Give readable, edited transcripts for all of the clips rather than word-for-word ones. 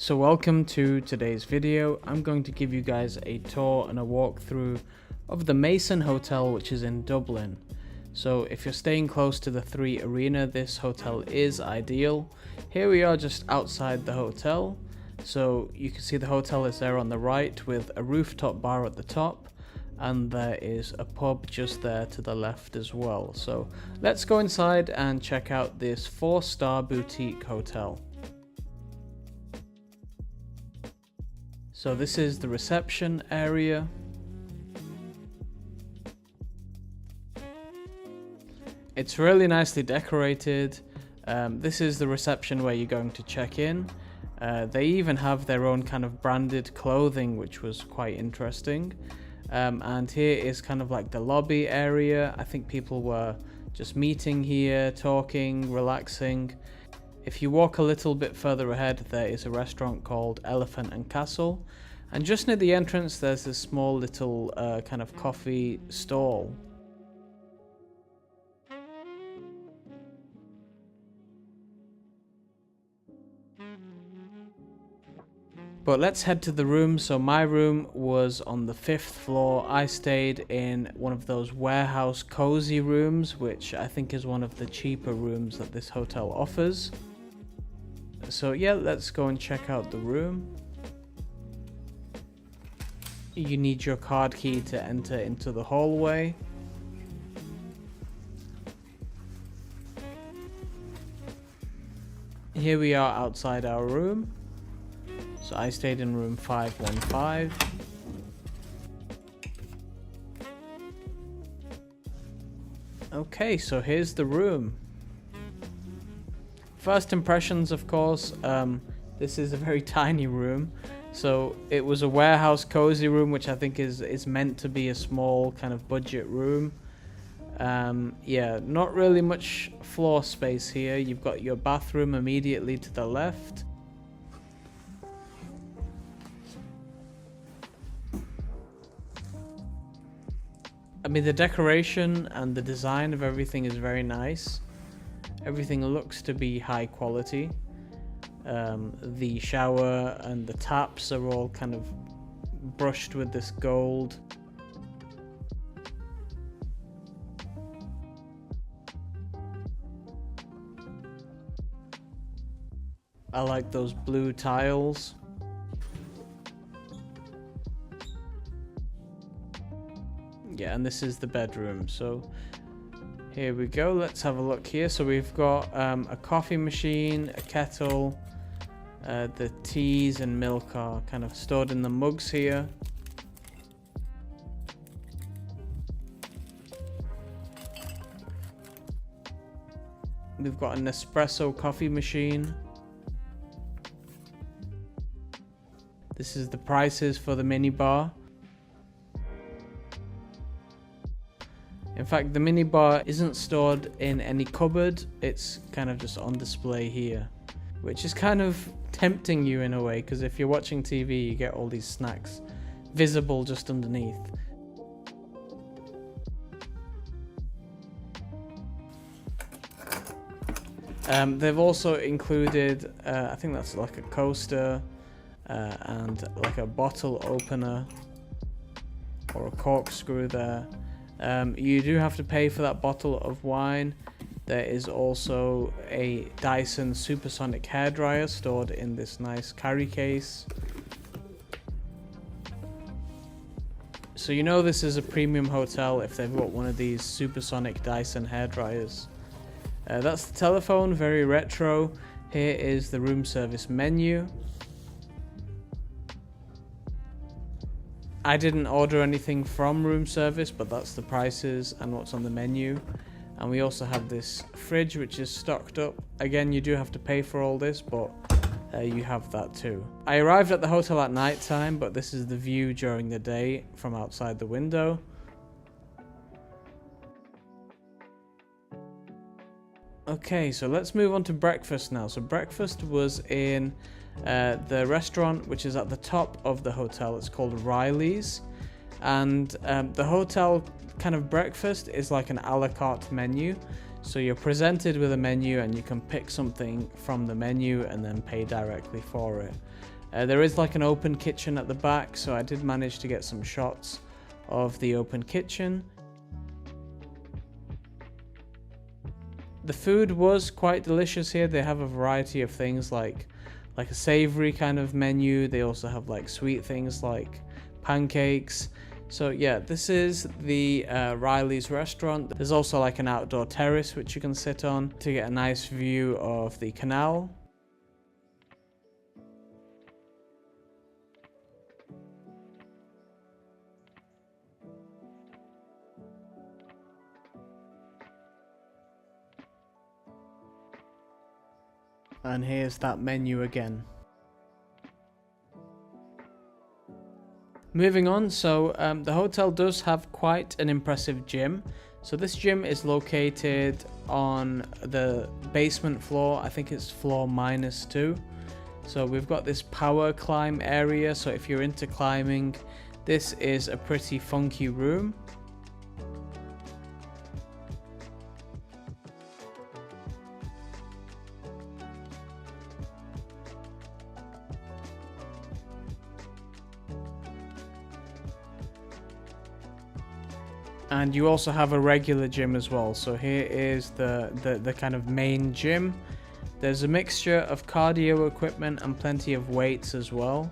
So welcome to today's video. I'm going to give you guys a tour and a walkthrough of the Mayson Hotel, which is in Dublin. So if you're staying close to the 3 Arena, this hotel is ideal. Here we are just outside the hotel. So you can see the hotel is there on the right with a rooftop bar at the top, and there is a pub just there to the left as well. So let's go inside and check out this 4-star boutique hotel. So this is the reception area. It's really nicely decorated. This is the reception where you're going to check in. They even have their own kind of branded clothing, which was quite interesting. And here is kind of like the lobby area. I think people were just meeting here, talking, relaxing. If you walk a little bit further ahead, there is a restaurant called Elephant and Castle, and just near the entrance there's this small little kind of coffee stall. But let's head to the room. So my room was on the 5th floor. I stayed in one of those warehouse cozy rooms, which I think is one of the cheaper rooms that this hotel offers. So yeah, let's go and check out the room. You need your card key to enter into the hallway. Here we are outside our room. So I stayed in room 515. Okay, so here's the room. First impressions, of course, this is a very tiny room. So it was a warehouse cozy room, which I think is meant to be a small kind of budget room. Yeah, not really much floor space here. You've got your bathroom immediately to the left. I mean, the decoration and the design of everything is very nice. Everything looks to be high quality. The shower and the taps are all kind of brushed with this gold. I like those blue tiles. Yeah, and this is the bedroom. So here we go, let's have a look here. So we've got a coffee machine, a kettle, the teas and milk are kind of stored in the mugs here. We've got an espresso coffee machine. This is the prices for the minibar. In fact, the minibar isn't stored in any cupboard, it's kind of just on display here, which is kind of tempting you in a way, because if you're watching TV you get all these snacks visible just underneath. They've also included, I think that's like a coaster and like a bottle opener or a corkscrew there. You do have to pay for that bottle of wine. There is also a Dyson supersonic hairdryer stored in this nice carry case. So you know this is a premium hotel if they've got one of these supersonic Dyson hairdryers. That's the telephone, very retro. Here is the room service menu. I didn't order anything from room service, but that's the prices and what's on the menu. And we also have this fridge which is stocked up. Again, you do have to pay for all this, but you have that too. I arrived at the hotel at night time, but this is the view during the day from outside the window. Okay, so let's move on to breakfast now. So breakfast was in the restaurant which is at the top of the hotel. It's called Riley's, and the hotel kind of breakfast is like an a la carte menu. So you're presented with a menu and you can pick something from the menu and then pay directly for it. There is like an open kitchen at the back, so I did manage to get some shots of the open kitchen. The food was quite delicious here. They have a variety of things like a savory kind of menu. They also have like sweet things like pancakes. So yeah, this is the Riley's restaurant. There's also like an outdoor terrace which you can sit on to get a nice view of the canal. And here's that menu again. Moving on, so the hotel does have quite an impressive gym. So this gym is located on the basement floor. I think it's floor -2. So we've got this power climb area. So if you're into climbing, this is a pretty funky room. And you also have a regular gym as well. So here is the kind of main gym. There's a mixture of cardio equipment and plenty of weights as well.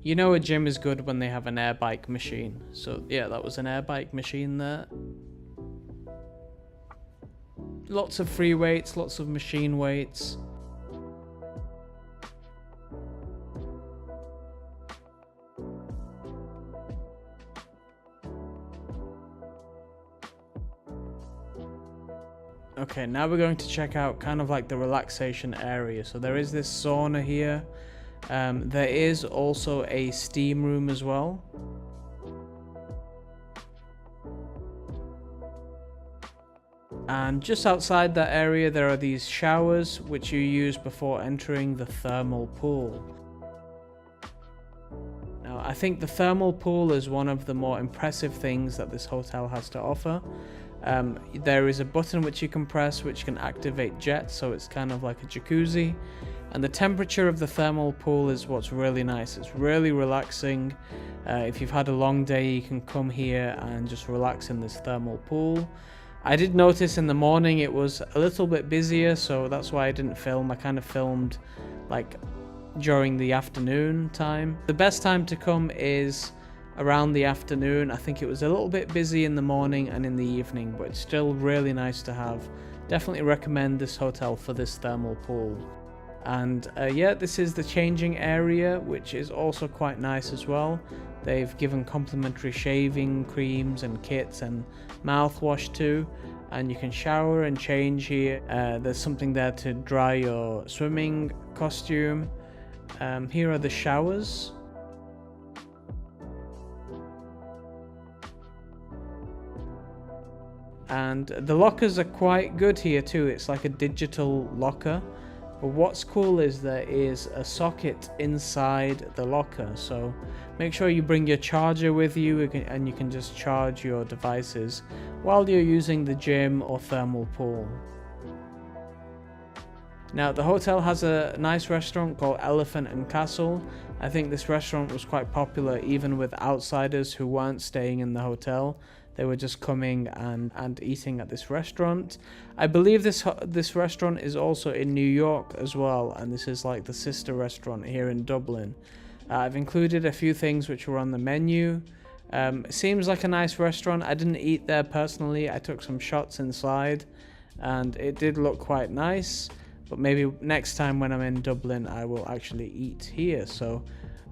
You know a gym is good when they have an air bike machine. So yeah, that was an air bike machine there. Lots of free weights, lots of machine weights. Okay, now we're going to check out kind of like the relaxation area. So there is this sauna here. There is also a steam room as well. And just outside that area there are these showers which you use before entering the thermal pool. Now I think the thermal pool is one of the more impressive things that this hotel has to offer. There is a button which you can press which can activate jets, so it's kind of like a jacuzzi. And the temperature of the thermal pool is what's really nice. It's really relaxing. If you've had a long day, you can come here and just relax in this thermal pool. I did notice in the morning it was a little bit busier, so that's why I didn't film. I kind of filmed like during the afternoon time. The best time to come is around the afternoon. I think it was a little bit busy in the morning and in the evening, but it's still really nice to have. Definitely recommend this hotel for this thermal pool. And yeah, this is the changing area, which is also quite nice as well. They've given complimentary shaving creams and kits and mouthwash too, and you can shower and change here. There's something there to dry your swimming costume. Here are the showers. And the lockers are quite good here too. It's like a digital locker. But what's cool is there is a socket inside the locker, so make sure you bring your charger with you and you can just charge your devices while you're using the gym or thermal pool. Now the hotel has a nice restaurant called Elephant and Castle. I think this restaurant was quite popular even with outsiders who weren't staying in the hotel. They were just coming and eating at this restaurant. I believe this restaurant is also in New York as well, and this is like the sister restaurant here in Dublin. I've included a few things which were on the menu. It seems like a nice restaurant. I didn't eat there personally. I took some shots inside and it did look quite nice, but maybe next time when I'm in Dublin I will actually eat here. So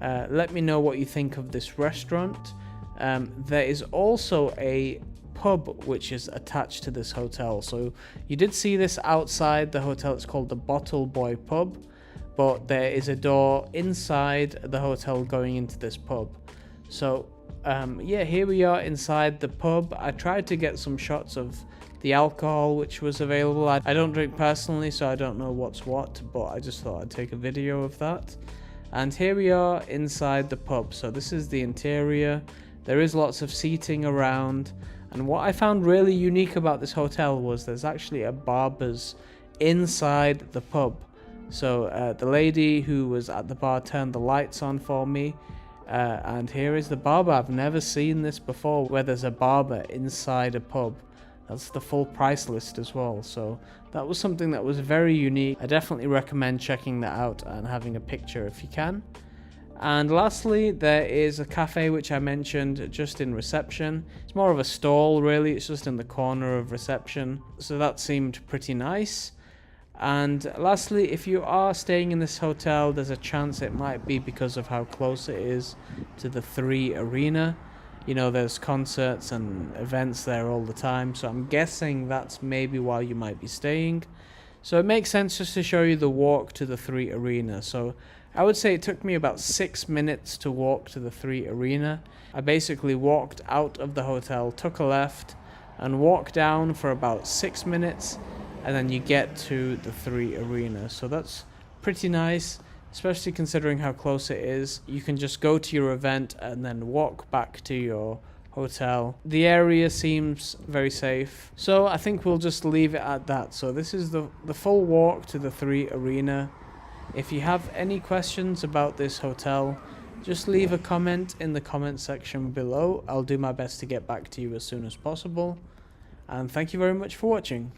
let me know what you think of this restaurant. There is also a pub which is attached to this hotel. So you did see this outside the hotel. It's called the Bottle Boy Pub. but there is a door inside the hotel going into this pub. So yeah, here we are inside the pub. I tried to get some shots of the alcohol which was available. I don't drink personally, so I don't know what's what, but I just thought I'd take a video of that. And here we are inside the pub. So this is the interior. There is lots of seating around, and what I found really unique about this hotel was there's actually a barber's inside the pub. So the lady who was at the bar turned the lights on for me, and here is the barber. I've never seen this before, where there's a barber inside a pub. That's the full price list as well, so that was something that was very unique. I definitely recommend checking that out and having a picture if you can. And lastly, there is a cafe which I mentioned just in reception. It's more of a stall really, it's just in the corner of reception, so that seemed pretty nice. And lastly, if you are staying in this hotel, there's a chance it might be because of how close it is to the 3 Arena. You know, there's concerts and events there all the time, so I'm guessing that's maybe why you might be staying. So it makes sense just to show you the walk to the 3 Arena. So I would say it took me about 6 minutes to walk to the 3 Arena. I basically walked out of the hotel, took a left, and walked down for about 6 minutes, and then you get to the 3 Arena. So that's pretty nice, especially considering how close it is. You can just go to your event and then walk back to your hotel. The area seems very safe, so I think we'll just leave it at that. So this is the full walk to the 3 Arena. If you have any questions about this hotel, just leave a comment in the comment section below. I'll do my best to get back to you as soon as possible. And thank you very much for watching.